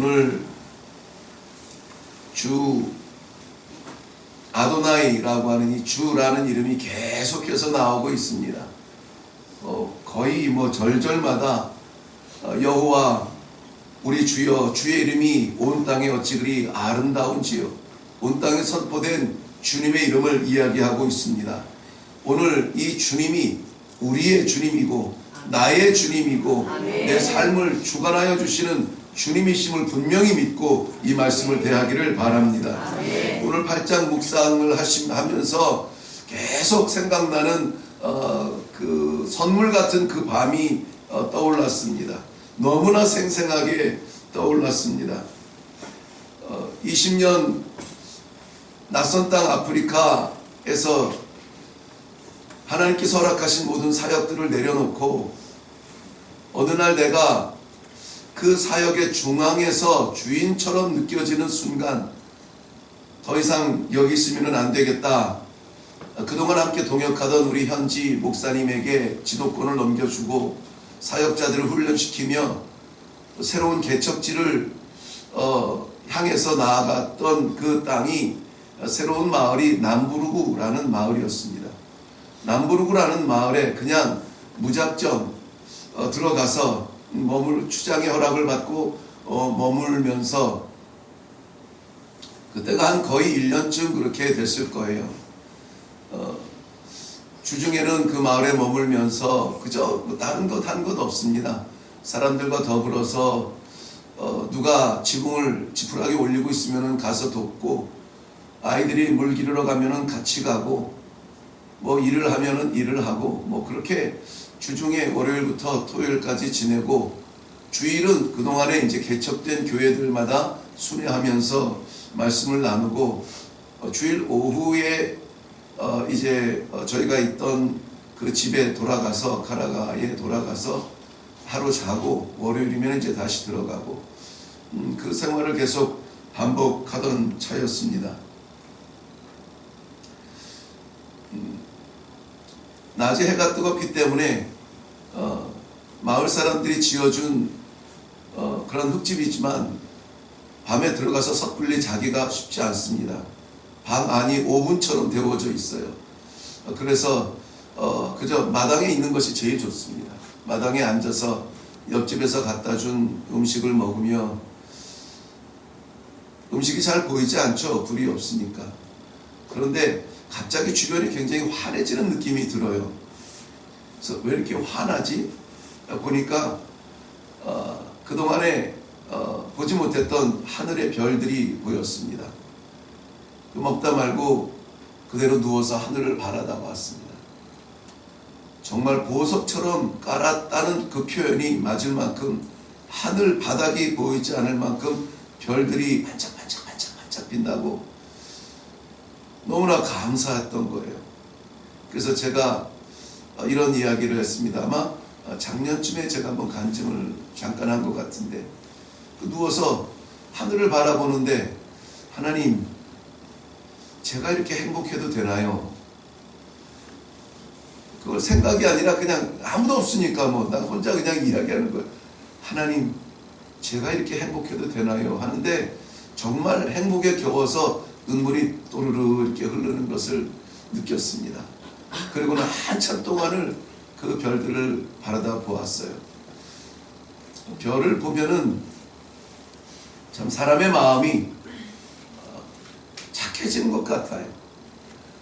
오늘 주 아도나이라고 하는 이 주라는 이름이 계속해서 나오고 있습니다. 거의 절절마다 여호와 우리 주여, 주의 이름이 온 땅에 어찌 그리 아름다운지요. 온 땅에 선포된 주님의 이름을 이야기하고 있습니다. 오늘 이 주님이 우리의 주님이고 나의 주님이고 내 삶을 주관하여 주시는 주님이심을 분명히 믿고 이 말씀을 대하기를 바랍니다. 오늘 8장 묵상을 하면서 계속 생각나는 그 선물 같은 그 밤이 떠올랐습니다. 너무나 생생하게 떠올랐습니다. 20년 낯선 땅 아프리카에서 하나님께서 허락하신 모든 사역들을 내려놓고 어느 날 내가 그 사역의 중앙에서 주인처럼 느껴지는 순간 더 이상 여기 있으면 안 되겠다. 그동안 함께 동역하던 우리 현지 목사님에게 지도권을 넘겨주고 사역자들을 훈련시키며 새로운 개척지를 향해서 나아갔던 그 땅이 새로운 마을이 남부르구라는 마을이었습니다. 남부르구라는 마을에 그냥 무작정 들어가서 추장의 허락을 받고 머물면서 그때가 한 거의 1년쯤 그렇게 됐을 거예요. 주중에는 그 마을에 머물면서 그저 다른 것 한 것 없습니다. 사람들과 더불어서 누가 지붕을 지푸라기 올리고 있으면 가서 돕고, 아이들이 물 기르러 가면은 같이 가고, 일을 하면은 일을 하고, 그렇게 주중에 월요일부터 토요일까지 지내고, 주일은 그동안에 이제 개척된 교회들마다 순회하면서 말씀을 나누고, 주일 오후에 이제 저희가 있던 그 집에 돌아가서 카라가에 돌아가서 하루 자고 월요일이면 이제 다시 들어가고, 그 생활을 계속 반복하던 차였습니다. 낮에 해가 뜨겁기 때문에 마을 사람들이 지어준 그런 흙집이지만 밤에 들어가서 섣불리 자기가 쉽지 않습니다. 방 안이 오븐처럼 데워져 있어요. 그래서 그저 마당에 있는 것이 제일 좋습니다. 마당에 앉아서 옆집에서 갖다 준 음식을 먹으며, 음식이 잘 보이지 않죠, 불이 없으니까. 그런데 갑자기 주변이 굉장히 환해지는 느낌이 들어요. 그래서 왜 이렇게 환하지? 보니까 그동안에 보지 못했던 하늘의 별들이 보였습니다. 먹다 말고 그대로 누워서 하늘을 바라다 봤습니다. 정말 보석처럼 깔았다는 그 표현이 맞을 만큼 하늘 바닥이 보이지 않을 만큼 별들이 반짝반짝 빛나고 너무나 감사했던 거예요. 그래서 제가 이런 이야기를 했습니다. 아마 작년쯤에 제가 한번 간증을 잠깐 한 것 같은데, 누워서 하늘을 바라보는데, 하나님, 제가 이렇게 행복해도 되나요? 그걸 생각이 아니라 그냥 아무도 없으니까 나 혼자 그냥 이야기하는 거예요. 하나님, 제가 이렇게 행복해도 되나요? 하는데 정말 행복에 겨워서 눈물이 또르르 이렇게 흐르는 것을 느꼈습니다. 그리고는 한참 동안을 그 별들을 바라다 보았어요. 별을 보면은 참 사람의 마음이 착해지는 것 같아요.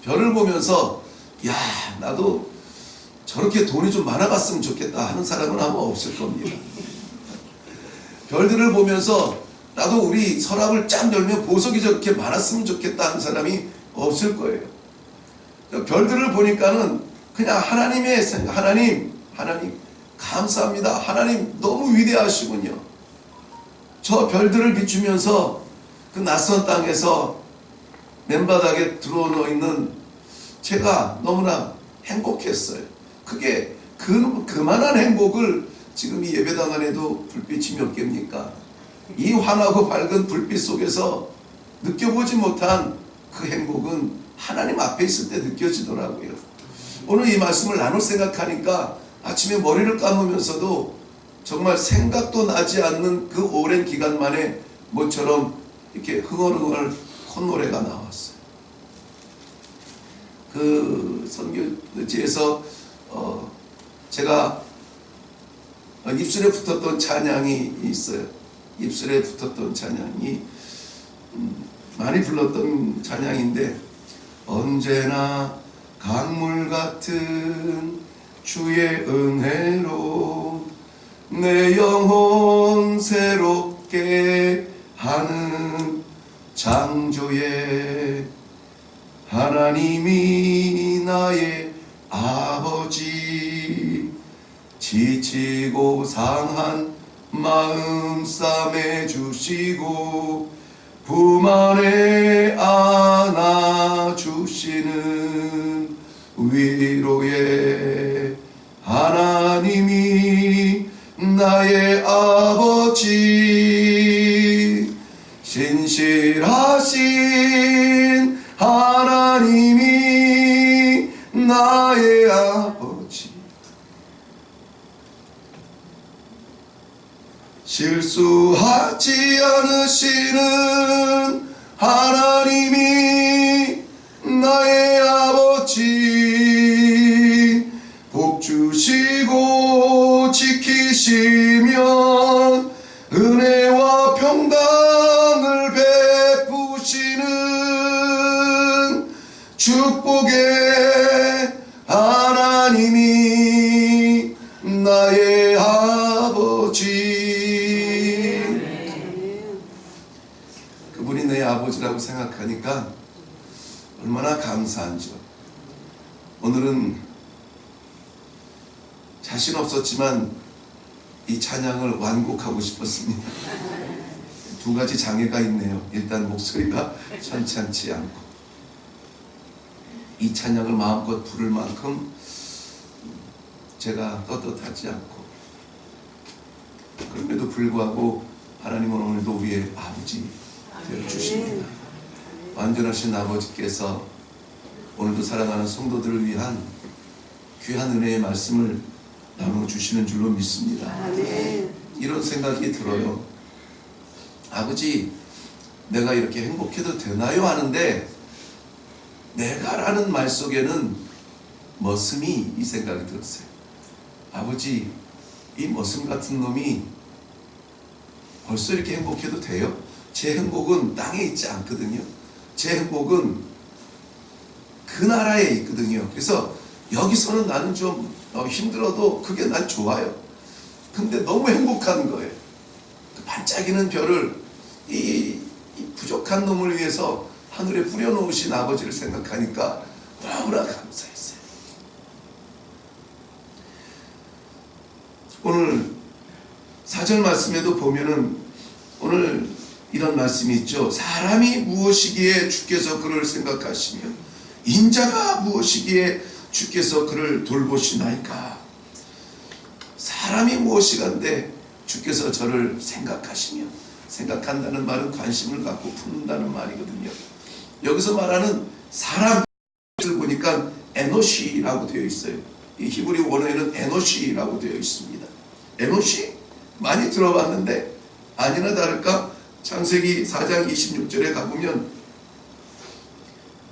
별을 보면서 야, 나도 저렇게 돈이 좀 많아봤으면 좋겠다 하는 사람은 아마 없을 겁니다. 별들을 보면서 나도 우리 서랍을 쫙 열면 보석이 저렇게 많았으면 좋겠다 하는 사람이 없을 거예요. 별들을 보니까는 그냥 하나님의 생각, 하나님 감사합니다. 하나님 너무 위대하시군요. 저 별들을 비추면서 그 낯선 땅에서 맨바닥에 들어놓여 있는 제가 너무나 행복했어요. 그게 그만한 행복을 지금 이 예배당 안에도 불빛이 몇 개입니까? 이 환하고 밝은 불빛 속에서 느껴보지 못한 그 행복은 하나님 앞에 있을 때 느껴지더라고요. 오늘 이 말씀을 나눌 생각하니까 아침에 머리를 감으면서도 정말 생각도 나지 않는 그 오랜 기간 만에 모처럼 이렇게 흥얼흥얼 콧노래가 나왔어요. 그 선교지에서 제가 입술에 붙었던 찬양이 있어요. 입술에 붙었던 찬양이 많이 불렀던 찬양인데, 언제나 강물 같은 주의 은혜로 내 영혼 새롭게 하는 창조의 하나님이 나의 아버지, 지치고 상한 마음 싸매 주시고 품 안에 안아 주시는 위로의 하나님이 나의 아버지, 신실하신 하나님이 나의 아버지, 실수하지 않으시는 하나님이 나의 아버지, 복 주시고 지키시면 은혜와 평강을 베푸시는 축복의 하나님이 나의 아버지. 그분이 내 아버지라고 생각하니까 얼마나 감사한지요. 오늘은 자신 없었지만 이 찬양을 완곡하고 싶었습니다. 두 가지 장애가 있네요. 일단 목소리가 천천치 않고, 이 찬양을 마음껏 부를 만큼 제가 떳떳하지 않고, 그럼에도 불구하고 하나님은 오늘도 우리의 아버지 되어주십니다. 완전하신 아버지께서 오늘도 사랑하는 성도들을 위한 귀한 은혜의 말씀을 나눠주시는 줄로 믿습니다. 이런 생각이 들어요. 아버지, 내가 이렇게 행복해도 되나요? 하는데 내가 라는 말 속에는 머슴이 이 생각이 들었어요. 아버지, 이 머슴 같은 놈이 벌써 이렇게 행복해도 돼요? 제 행복은 땅에 있지 않거든요. 제 행복은 그 나라에 있거든요. 그래서 여기서는 나는 좀 힘들어도 그게 난 좋아요. 근데 너무 행복한 거예요. 그 반짝이는 별을 이 부족한 놈을 위해서 하늘에 뿌려놓으신 아버지를 생각하니까 너무나 감사했어요. 오늘 4절 말씀에도 보면은 오늘 이런 말씀이 있죠. 사람이 무엇이기에 주께서 그를 생각하시며 인자가 무엇이기에 주께서 그를 돌보시나이까. 사람이 무엇이간데 주께서 저를 생각하시며, 생각한다는 말은 관심을 갖고 품는다는 말이거든요. 여기서 말하는 사람을 보니까 에노시라고 되어 있어요. 이 히브리 원어에는 에노시라고 되어 있습니다. 에노시? 많이 들어봤는데 아니나 다를까 창세기 4장 26절에 가보면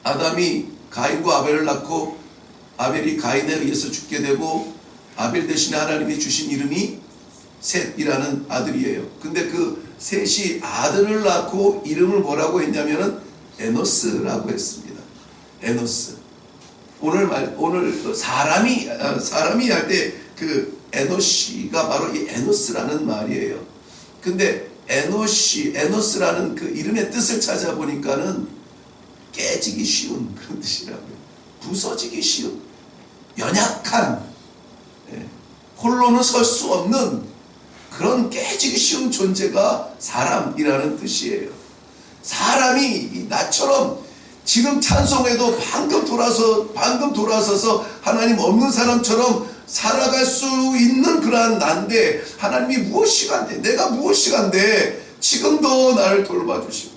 아담이 가인과 아벨을 낳고 아벨이 가인에 의해서 죽게 되고 아벨 대신에 하나님이 주신 이름이 셋이라는 아들이에요. 근데 그 셋이 아들을 낳고 이름을 뭐라고 했냐면은 에노스라고 했습니다. 에노스. 오늘 사람이 할 때 그 에노시가 바로 이 에노스라는 말이에요. 근데 에노스라는 그 이름의 뜻을 찾아보니까는 깨지기 쉬운 그런 뜻이라고요. 부서지기 쉬운, 연약한, 홀로는 설 수 없는 그런 깨지기 쉬운 존재가 사람이라는 뜻이에요. 사람이 나처럼 지금 찬송에도 방금 돌아서서 하나님 없는 사람처럼 살아갈 수 있는 그러한 난데, 하나님이 무엇이간데, 내가 무엇이간데 지금도 나를 돌봐주시고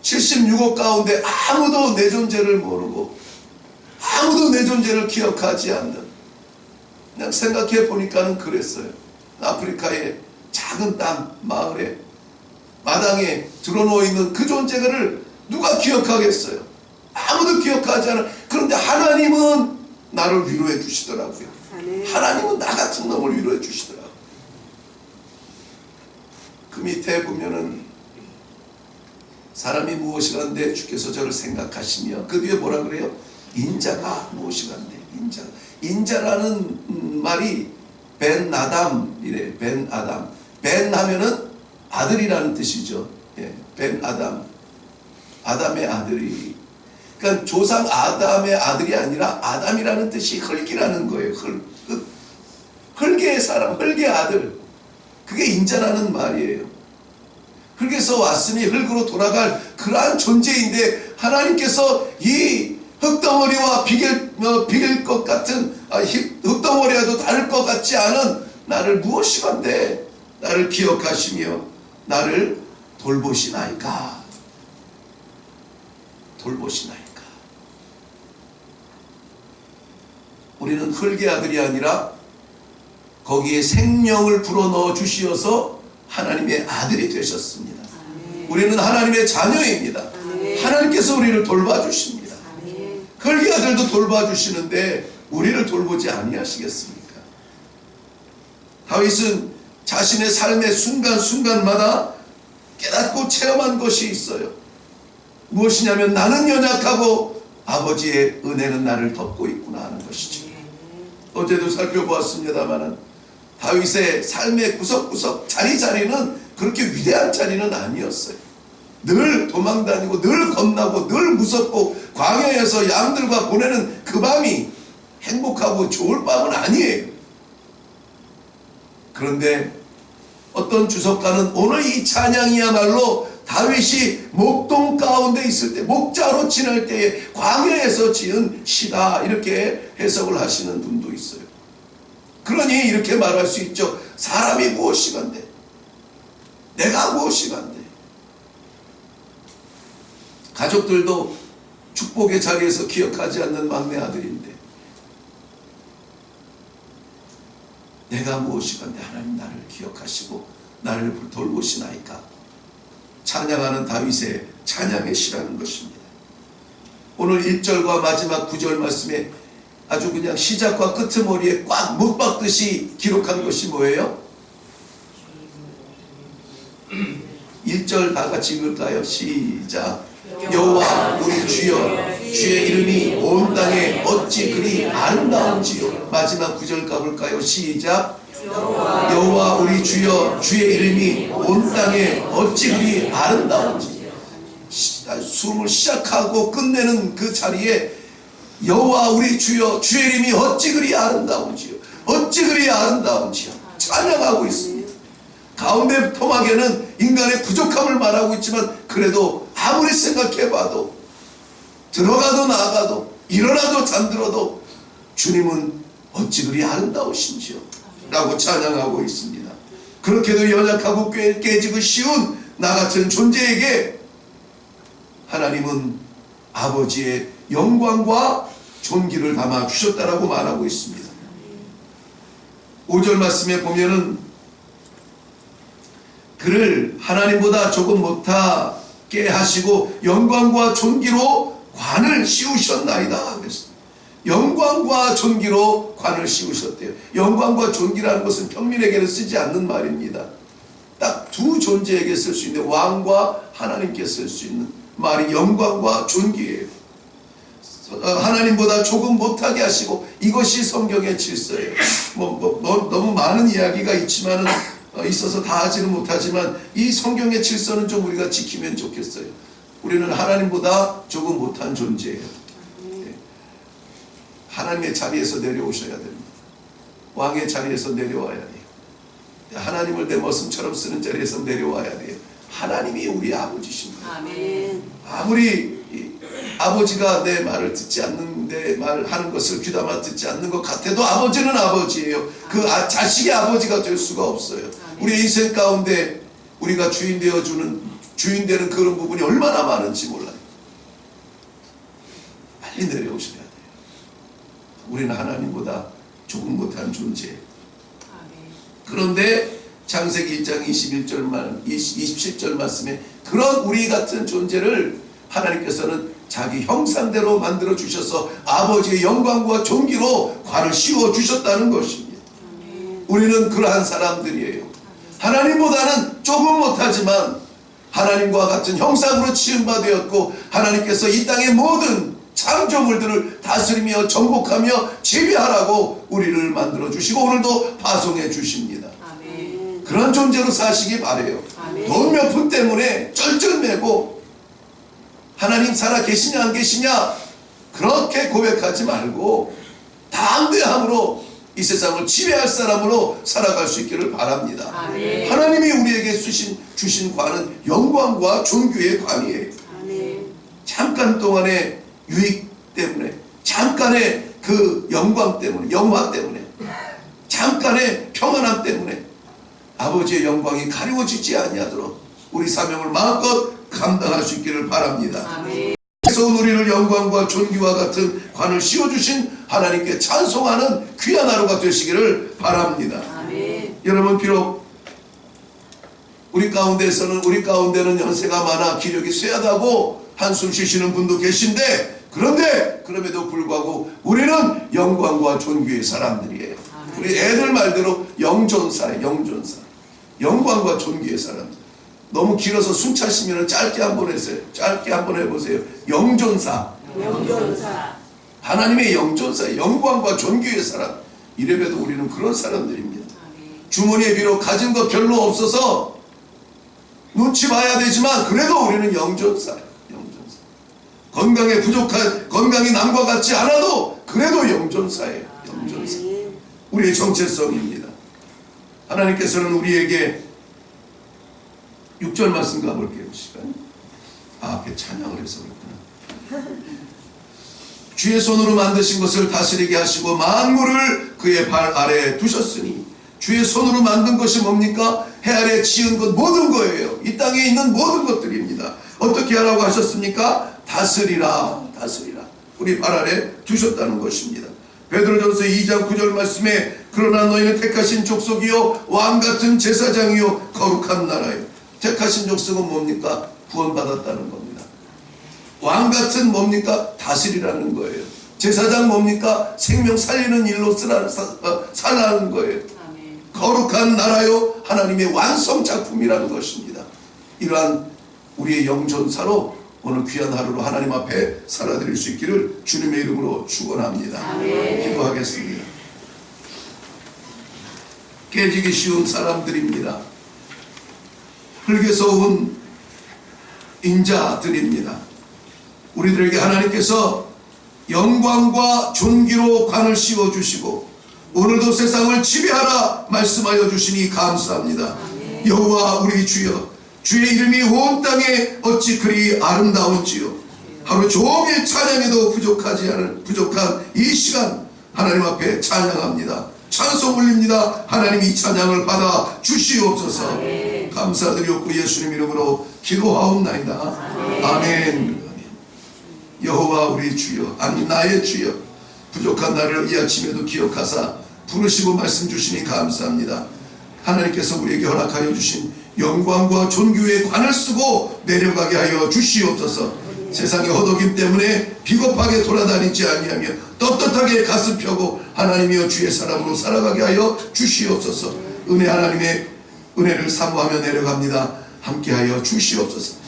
76억 가운데 아무도 내 존재를 모르고 아무도 내 존재를 기억하지 않는, 그냥 생각해 보니까는 그랬어요. 아프리카의 작은 땅 마을에 마당에 드러누워 있는 그 존재를 누가 기억하겠어요? 아무도 기억하지 않아. 그런데 하나님은 나를 위로해 주시더라고요. 하나님은 나 같은 놈을 위로해 주시더라고요. 그 밑에 보면은 사람이 무엇이간데 주께서 저를 생각하시며, 그 뒤에 뭐라 그래요? 인자가 무엇이간데, 인자라는 말이 벤 아담이래. 벤 아담. 벤 하면은 아들이라는 뜻이죠. 예, 벤 아담. 아담의 아들이. 그러니까 조상 아담의 아들이 아니라 아담이라는 뜻이 흙이라는 거예요. 흙의 사람, 흙의 아들. 그게 인자라는 말이에요. 흙에서 왔으니 흙으로 돌아갈 그러한 존재인데, 하나님께서 이 흙덩어리와 비길 것 같은, 흙덩어리와도 다를 것 같지 않은 나를 무엇이간데 나를 기억하시며 나를 돌보시나이까. 돌보시나이까. 우리는 흙의 아들이 아니라 거기에 생명을 불어넣어 주시어서 하나님의 아들이 되셨습니다. 우리는 하나님의 자녀입니다. 하나님께서 우리를 돌봐주십니다. 흙의 아들도 돌봐주시는데 우리를 돌보지 아니하시겠습니까? 다윗은 자신의 삶의 순간순간마다 깨닫고 체험한 것이 있어요. 무엇이냐면 나는 연약하고 아버지의 은혜는 나를 덮고 있구나 하는 것이죠. 어제도 살펴보았습니다마는 다윗의 삶의 구석구석 자리자리는 그렇게 위대한 자리는 아니었어요. 늘 도망다니고 늘 겁나고 늘 무섭고 광야에서 양들과 보내는 그 밤이 행복하고 좋을 밤은 아니에요. 그런데 어떤 주석가는 오늘 이 찬양이야말로 다윗이 목동 가운데 있을 때, 목자로 지낼 때에 광야에서 지은 시다, 이렇게 해석을 하시는 분도 있어요. 그러니 이렇게 말할 수 있죠. 사람이 무엇이간데, 내가 무엇이간데. 가족들도 축복의 자리에서 기억하지 않는 막내 아들인데, 내가 무엇이간데 하나님 나를 기억하시고 나를 돌보시나이까. 찬양하는 다윗의 찬양의 시라는 것입니다. 오늘 1절과 마지막 9절 말씀에 아주 그냥 시작과 끄트머리에 꽉 못 박듯이 기록한 것이 뭐예요? 1절 다 같이 읽을까요? 시작. 여호와 우리 주여, 주의 이름이 온 땅에 어찌 그리 아름다운지요. 마지막 9절 가볼까요? 시작. 여호와 우리 주여, 주의 이름이 온 땅에 어찌 그리 아름다운지. 숨을 시작하고 끝내는 그 자리에 여호와 우리 주여, 주의 이름이 어찌 그리 아름다운지요, 어찌 그리 아름다운지요 찬양하고 있습니다. 가운데 토막에는 인간의 부족함을 말하고 있지만, 그래도 아무리 생각해봐도, 들어가도 나가도 일어나도 잠들어도 주님은 어찌 그리 아름다우신지요 라고 찬양하고 있습니다. 그렇게도 연약하고 깨지고 쉬운 나 같은 존재에게 하나님은 아버지의 영광과 존귀를 담아 주셨다라고 말하고 있습니다. 5절 말씀에 보면은 그를 하나님보다 조금 못하게 하시고 영광과 존귀로 관을 씌우셨나이다 그랬습니다. 영광과 존귀로 관을 씌우셨대요. 영광과 존귀라는 것은 평민에게는 쓰지 않는 말입니다. 딱 두 존재에게 쓸 수 있는, 왕과 하나님께 쓸 수 있는 말이 영광과 존귀예요. 하나님보다 조금 못하게 하시고, 이것이 성경의 질서예요. 너무 많은 이야기가 있어서 다 하지는 못하지만 이 성경의 질서는 좀 우리가 지키면 좋겠어요. 우리는 하나님보다 조금 못한 존재예요. 하나님의 자리에서 내려오셔야 됩니다. 왕의 자리에서 내려와야 돼요. 하나님을 내 머슴처럼 쓰는 자리에서 내려와야 돼요. 하나님이 우리 아버지십니다. 아멘. 아무리 아버지가 내 말을 듣지 않는, 내 말하는 것을 귀담아 듣지 않는 것 같아도 아버지는 아버지예요. 그 자식의 아버지가 될 수가 없어요. 우리의 인생 가운데 우리가 주인 되는 그런 부분이 얼마나 많은지 몰라요. 빨리 내려오셔야 돼요. 우리는 하나님보다 조금 못한 존재예요. 그런데 창세기 1장 27절 말씀에 그런 우리 같은 존재를 하나님께서는 자기 형상대로 만들어 주셔서 아버지의 영광과 존귀로 관을 씌워 주셨다는 것입니다. 우리는 그러한 사람들이에요. 하나님보다는 조금 못하지만 하나님과 같은 형상으로 지음받았고 하나님께서 이 땅의 모든 창조물들을 다스리며 정복하며 지배하라고 우리를 만들어 주시고 오늘도 파송해 주십니다. 아멘. 그런 존재로 사시기 바래요. 아멘. 돈 몇 푼 때문에 쩔쩔매고 하나님 살아 계시냐 안 계시냐 그렇게 고백하지 말고 담대함으로 이 세상을 지배할 사람으로 살아갈 수 있기를 바랍니다. 아멘. 하나님이 우리에게 주신 관은 영광과 존귀의 관이에요. 아멘. 잠깐 동안의 유익 때문에, 잠깐의 그 영광 때문에, 영화 때문에, 잠깐의 평안함 때문에 아버지의 영광이 가리워지지 아니하도록 우리 사명을 마음껏 감당할 수 있기를 바랍니다. 아멘. 그래서 우리를 영광과 존귀와 같은 관을 씌워주신 하나님께 찬송하는 귀한 하루가 되시기를 바랍니다. 아멘. 여러분, 비록 우리 가운데는 연세가 많아 기력이 쇠하다고 한숨 쉬시는 분도 계신데, 그런데 그럼에도 불구하고 우리는 영광과 존귀의 사람들이에요. 우리 애들 말대로 영존사예요. 영존사. 영광과 존귀의 사람. 너무 길어서 숨 차시면 짧게 한번 해보세요. 짧게 한번 해보세요. 영존사. 영존사. 하나님의 영존사, 영광과 존귀의 사람. 이래봬도 우리는 그런 사람들입니다. 주머니에 비록 가진 거 별로 없어서 눈치 봐야 되지만 그래도 우리는 영존사예요. 영존사. 건강이 남과 같지 않아도 그래도 영존사예요. 영존사. 우리의 정체성입니다. 하나님께서는 우리에게 6절 말씀 가볼게요. 시간. 앞에 찬양을 해서 그렇구나. 주의 손으로 만드신 것을 다스리게 하시고 만물을 그의 발 아래에 두셨으니, 주의 손으로 만든 것이 뭡니까? 해 아래 지은 것 모든 거예요. 이 땅에 있는 모든 것들입니다. 어떻게 하라고 하셨습니까? 다스리라. 다스리라. 우리 발 아래 두셨다는 것입니다. 베드로전서 2장 9절 말씀에 그러나 너희는 택하신 족속이요 왕같은 제사장이요 거룩한 나라요. 택하신 족속은 뭡니까? 구원받았다는 겁니다. 왕같은 뭡니까? 다스리라는 거예요. 제사장 뭡니까? 생명 살리는 일로 살라는 거예요. 아멘. 거룩한 나라요 하나님의 완성 작품이라는 것입니다. 이러한 우리의 영존사로 오늘 귀한 하루로 하나님 앞에 살아드릴 수 있기를 주님의 이름으로 축원합니다. 아멘. 기도하겠습니다. 깨지기 쉬운 사람들입니다. 흙에서 온 인자들입니다. 우리들에게 하나님께서 영광과 존귀로 관을 씌워주시고 오늘도 세상을 지배하라 말씀하여 주시니 감사합니다. 여호와 우리 주여, 주의 이름이 온 땅에 어찌 그리 아름다운지요. 하루 종일 찬양에도 부족한 이 시간 하나님 앞에 찬양합니다. 찬송 올립니다. 하나님 이 찬양을 받아 주시옵소서. 감사드리옵고 예수님 이름으로 기도하옵나이다. 아멘. 여호와 우리 주여, 아니 나의 주여, 부족한 나를 이 아침에도 기억하사 부르시고 말씀 주시니 감사합니다. 하나님께서 우리에게 허락하여 주신 영광과 존귀의 관을 쓰고 내려가게 하여 주시옵소서. 세상의 허덕임 때문에 비겁하게 돌아다니지 아니하며 떳떳하게 가슴 펴고 하나님이여 주의 사람으로 살아가게 하여 주시옵소서. 하나님의 은혜를 사모하며 내려갑니다. 함께하여 주시옵소서.